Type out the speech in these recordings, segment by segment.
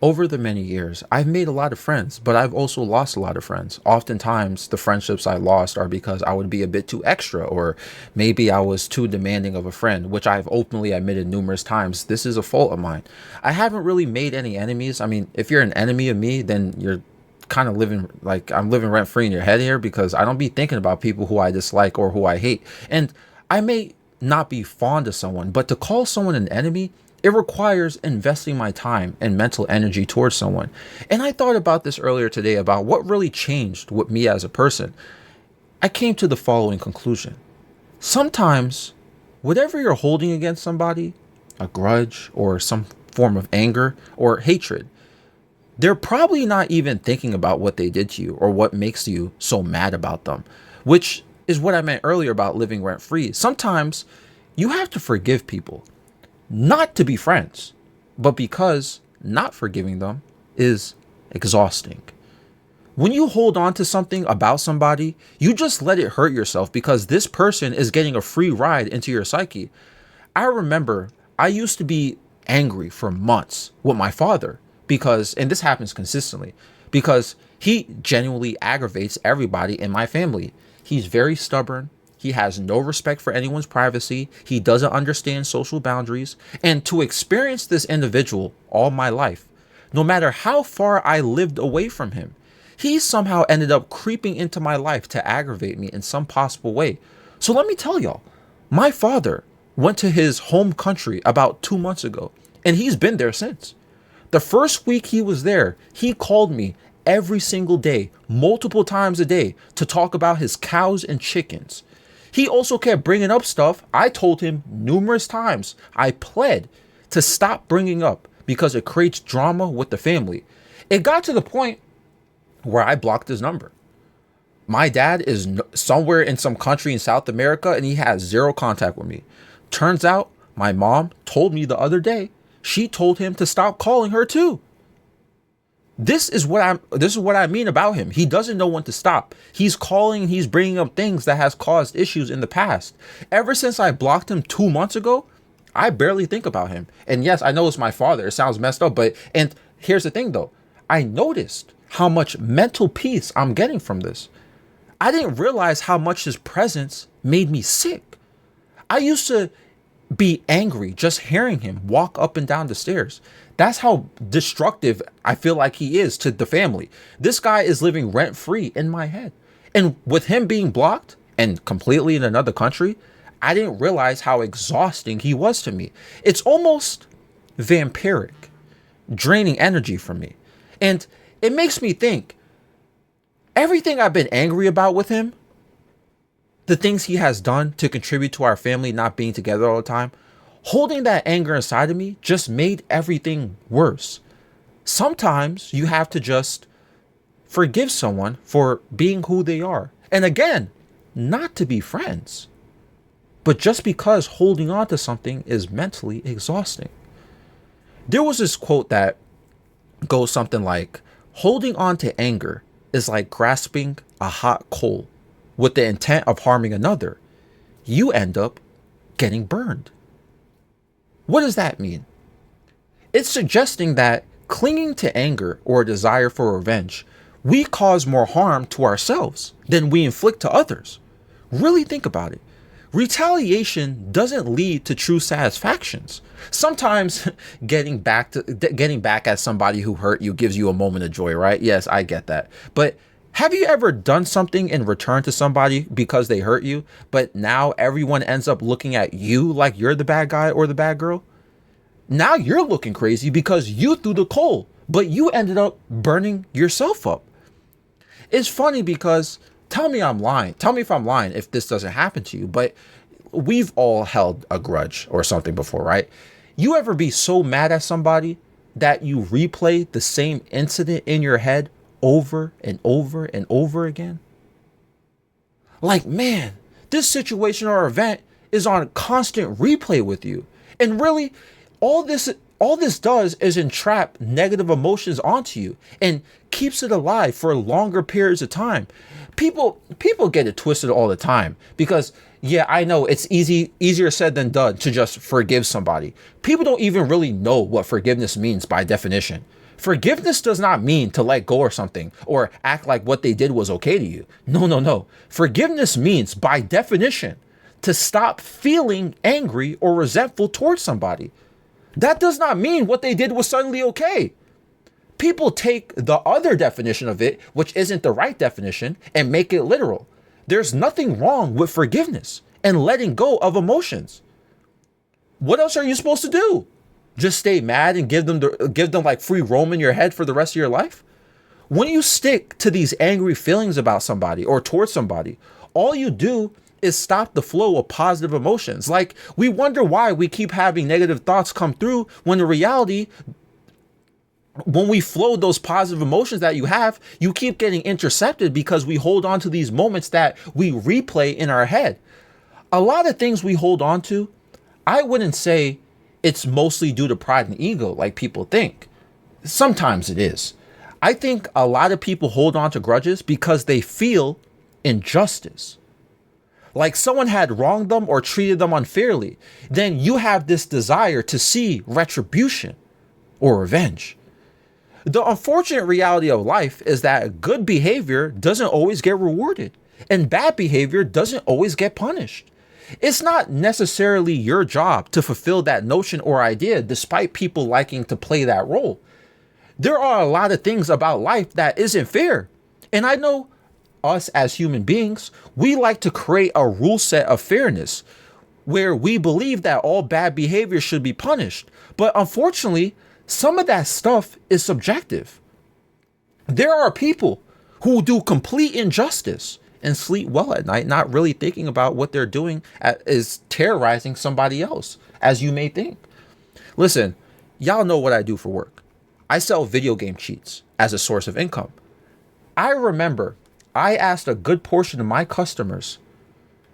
Over the many years, I've made a lot of friends, but I've also lost a lot of friends. Oftentimes, the friendships I lost are because I would be a bit too extra, or maybe I was too demanding of a friend, which I've openly admitted numerous times. This is a fault of mine. I haven't really made any enemies. I mean, if you're an enemy of me, then you're kind of living like I'm living rent free in your head here because I don't be thinking about people who I dislike or who I hate. And I may not be fond of someone, but to call someone an enemy, it requires investing my time and mental energy towards someone. And I thought about this earlier today about what really changed with me as a person. I came to the following conclusion. Sometimes, whatever you're holding against somebody, a grudge or some form of anger or hatred, they're probably not even thinking about what they did to you or what makes you so mad about them, which is what I meant earlier about living rent free. Sometimes you have to forgive people, not to be friends, but because not forgiving them is exhausting. When you hold on to something about somebody, you just let it hurt yourself because this person is getting a free ride into your psyche. I remember I used to be angry for months with my father because, and this happens consistently, because he genuinely aggravates everybody in my family. He's very stubborn. He has no respect for anyone's privacy. He doesn't understand social boundaries. And to experience this individual all my life, no matter how far I lived away from him, he somehow ended up creeping into my life to aggravate me in some possible way. So let me tell y'all, my father went to his home country about 2 months ago, and he's been there since. The first week he was there, he called me every single day, multiple times a day, to talk about his cows and chickens. He also kept bringing up stuff I told him numerous times I pled to stop bringing up because it creates drama with the family. It got to the point where I blocked his number. My dad is somewhere in some country in South America and he has zero contact with me. Turns out my mom told me the other day she told him to stop calling her too. This is what I mean about him. He doesn't know when to stop. He's calling, he's bringing up things that has caused issues in the past. Ever since I blocked him 2 months ago, I barely think about him. And yes, I know it's my father. It sounds messed up, but and here's the thing though. I noticed how much mental peace I'm getting from this. I didn't realize how much his presence made me sick. I used to be angry just hearing him walk up and down the stairs. That's how destructive I feel like he is to the family. This guy is living rent free in my head. And with him being blocked and completely in another country, I didn't realize how exhausting he was to me. It's almost vampiric, draining energy from me. And it makes me think everything I've been angry about with him, the things he has done to contribute to our family not being together all the time, holding that anger inside of me just made everything worse. Sometimes you have to just forgive someone for being who they are. And again, not to be friends, but just because holding on to something is mentally exhausting. There was this quote that goes something like, holding on to anger is like grasping a hot coal with the intent of harming another. You end up getting burned. What does that mean? It's suggesting that clinging to anger or a desire for revenge, we cause more harm to ourselves than we inflict to others. Really think about it. Retaliation doesn't lead to true satisfactions. Sometimes getting back at somebody who hurt you gives you a moment of joy, right? Yes, I get that. But have you ever done something in return to somebody because they hurt you, but now everyone ends up looking at you like you're the bad guy or the bad girl? Now you're looking crazy because you threw the coal, but you ended up burning yourself up. It's funny because tell me I'm lying. Tell me if I'm lying if this doesn't happen to you, but we've all held a grudge or something before, right? You ever be so mad at somebody that you replay the same incident in your head over and over and over again? Like, man, this situation or event is on constant replay with you. And really, all this All this does is entrap negative emotions onto you and keeps it alive for longer periods of time. People get it twisted all the time because yeah, I know it's easier said than done to just forgive somebody. People don't even really know what forgiveness means by definition. Forgiveness does not mean to let go or something or act like what they did was okay to you. No, no, no. Forgiveness means by definition to stop feeling angry or resentful towards somebody. That does not mean what they did was suddenly okay. People take the other definition of it, which isn't the right definition, and make it literal. There's nothing wrong with forgiveness and letting go of emotions. What else are you supposed to do? Just stay mad and give them like free roam in your head for the rest of your life? When you stick to these angry feelings about somebody or towards somebody, all you do is stop the flow of positive emotions. Like, we wonder why we keep having negative thoughts come through when in reality, when we flow those positive emotions that you have, you keep getting intercepted because we hold on to these moments that we replay in our head. A lot of things we hold on to, I wouldn't say it's mostly due to pride and ego like people think. Sometimes it is. I think a lot of people hold on to grudges because they feel injustice. Like someone had wronged them or treated them unfairly. Then you have this desire to see retribution or revenge. The unfortunate reality of life is that good behavior doesn't always get rewarded and bad behavior doesn't always get punished. It's not necessarily your job to fulfill that notion or idea despite people liking to play that role. There are a lot of things about life that isn't fair. And I know us as human beings, we like to create a rule set of fairness where we believe that all bad behavior should be punished. But unfortunately, some of that stuff is subjective. There are people who do complete injustice and sleep well at night, not really thinking about what they're doing is terrorizing somebody else, as you may think. Listen, y'all know what I do for work. I sell video game cheats as a source of income. I remember I asked a good portion of my customers,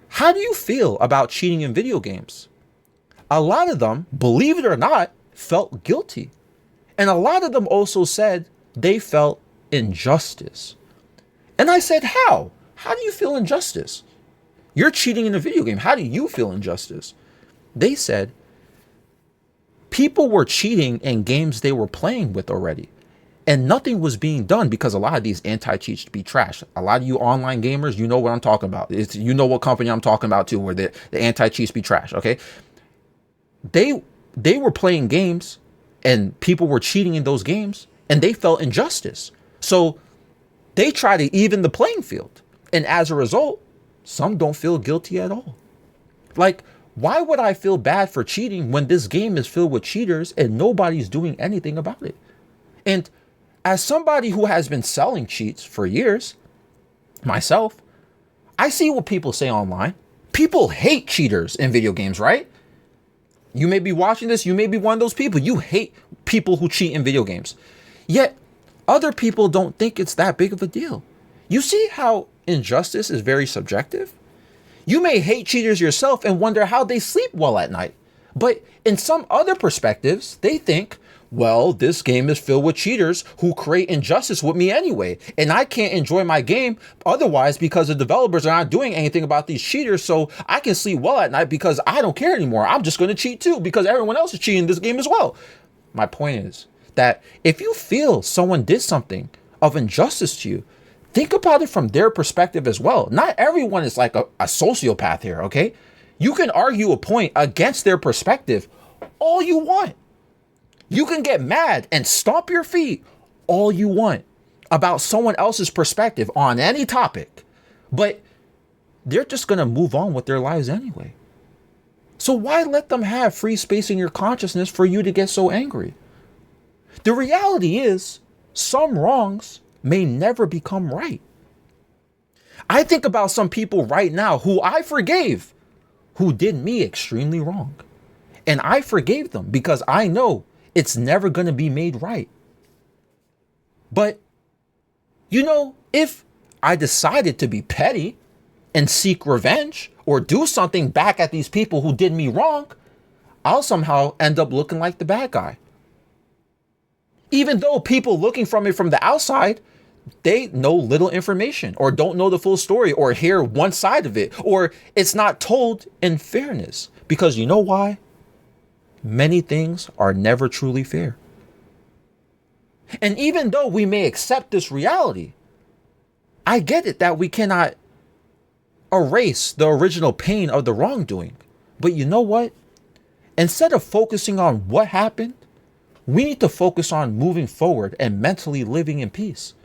how do you feel about cheating in video games? A lot of them, believe it or not, felt guilty. And a lot of them also said they felt injustice. And I said, how? How do you feel injustice? You're cheating in a video game. How do you feel injustice? They said people were cheating in games they were playing with already. And nothing was being done because a lot of these anti-cheats be trash. A lot of you online gamers, you know what I'm talking about. You know what company I'm talking about too, where the anti-cheats be trash, okay? They were playing games and people were cheating in those games and they felt injustice. So they try to even the playing field. And as a result, some don't feel guilty at all. Like, why would I feel bad for cheating when this game is filled with cheaters and nobody's doing anything about it? And as somebody who has been selling cheats for years, myself, I see what people say online. People hate cheaters in video games, right? You may be watching this. You may be one of those people. You hate people who cheat in video games. Yet, other people don't think it's that big of a deal. You see how injustice is very subjective? You may hate cheaters yourself and wonder how they sleep well at night. But in some other perspectives, they think, well, this game is filled with cheaters who create injustice with me anyway, and I can't enjoy my game otherwise because the developers are not doing anything about these cheaters, so I can sleep well at night because I don't care anymore. I'm just going to cheat too because everyone else is cheating this game as well. My point is that if you feel someone did something of injustice to you, think about it from their perspective as well. Not everyone is like a sociopath here, okay? You can argue a point against their perspective all you want. You can get mad and stomp your feet all you want about someone else's perspective on any topic, but they're just going to move on with their lives anyway. So why let them have free space in your consciousness for you to get so angry? The reality is some wrongs may never become right. I think about some people right now who I forgave, who did me extremely wrong. And I forgave them because I know it's never going to be made right. But, you know, if I decided to be petty and seek revenge or do something back at these people who did me wrong, I'll somehow end up looking like the bad guy. Even though people looking from it from the outside, they know little information or don't know the full story or hear one side of it, or it's not told in fairness. Because you know why? Many things are never truly fair. And even though we may accept this reality, I get it that we cannot erase the original pain of the wrongdoing. But you know what? Instead of focusing on what happened, we need to focus on moving forward and mentally living in peace.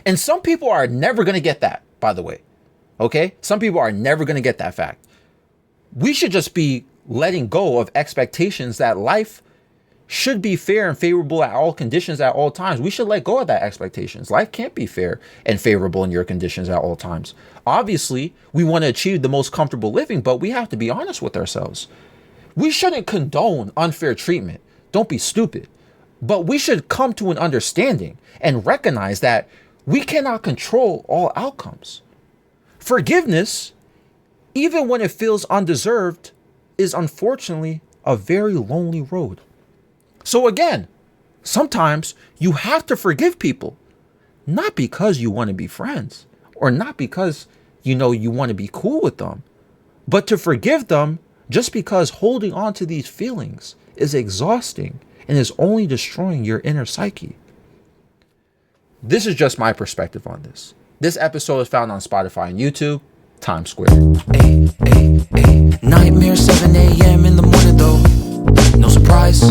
And some people are never going to get that, by the way. Okay? Some people are never going to get that fact. We should just be letting go of expectations that life should be fair and favorable at all conditions at all times. We should let go of that expectations. Life can't be fair and favorable in your conditions at all times. Obviously, we want to achieve the most comfortable living, but we have to be honest with ourselves. We shouldn't condone unfair treatment. Don't be stupid. But we should come to an understanding and recognize that we cannot control all outcomes. Forgiveness, even when it feels undeserved, is unfortunately a very lonely road. So again, sometimes you have to forgive people, not because you want to be friends or not because you want to be cool with them, but to forgive them just because holding on to these feelings is exhausting and is only destroying your inner psyche. This is just my perspective on this. This episode is found on Spotify and YouTube. Times Square. Nightmare 7 a.m. in the morning though. No surprise.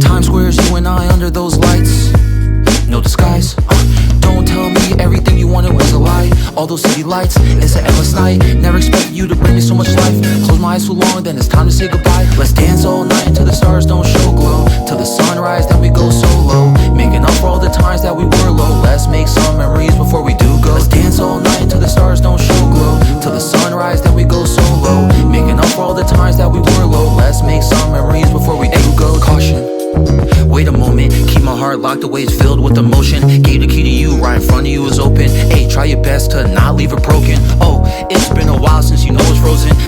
Times Square's you and I under those lights. No disguise. Don't tell me everything you wanted was a lie. All those city lights, it's an endless night. Never expected you to bring me so much life. Close my eyes too long, then it's time to say goodbye. Let's dance all night until the stars don't show glow. Till the sunrise, then we go solo. Making up for all the times that we were low. Let's make some memories before we do go. Let's dance all night until the stars don't show glow. Till the sunrise, then we go solo. Making up for all the times that we were low. Let's make some memories before we do go. Caution. Wait a moment, keep my heart locked away, it's filled with emotion. Gave the key to you, right in front of you is open. Hey, try your best to not leave it broken. Oh,